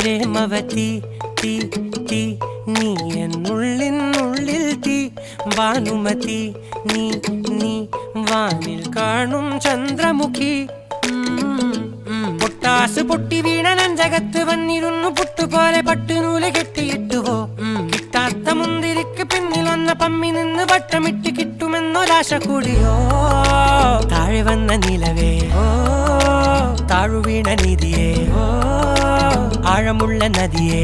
പ്രേമവതി തീ തീ നീ എന്നുള്ളിൽ തീ ഭാനുമതി നീ നീ വാനിൽ കാണും ചന്ദ്രമുഖി പൊട്ടാസ് പൊട്ടി വീണ നെഞ്ചകത്ത് വന്നിരുന്നു പുട്ടുപോലെ പട്ടുനൂല് കെട്ടിയിട്ടുവോ കിട്ടാത്ത മുന്തിരിക്ക് പിന്നിൽ വന്ന പമ്മി നിന്ന് വട്ടമിട്ട് കിട്ടുമെന്നൊരാശ കൂടിയോ താഴെ വന്ന നിലവേ താഴു വീണ നിധിയേ ആഴമുള്ള നദിയേ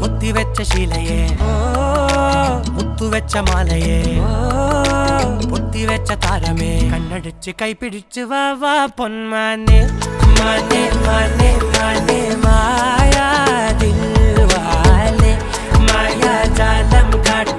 കൊത്തിവെച്ച ശിലയേ മുത്തുവെച്ച മാലയേ പൊത്തിവെച്ച താരമേ കണ്ണടിച്ച് കൈപിടിച്ച് വാ വാ പൊന്മാനെ മാനെ മാനെ മാനെ മായാ ദിൽവാലെ മായാ ജാലം കാട്ടി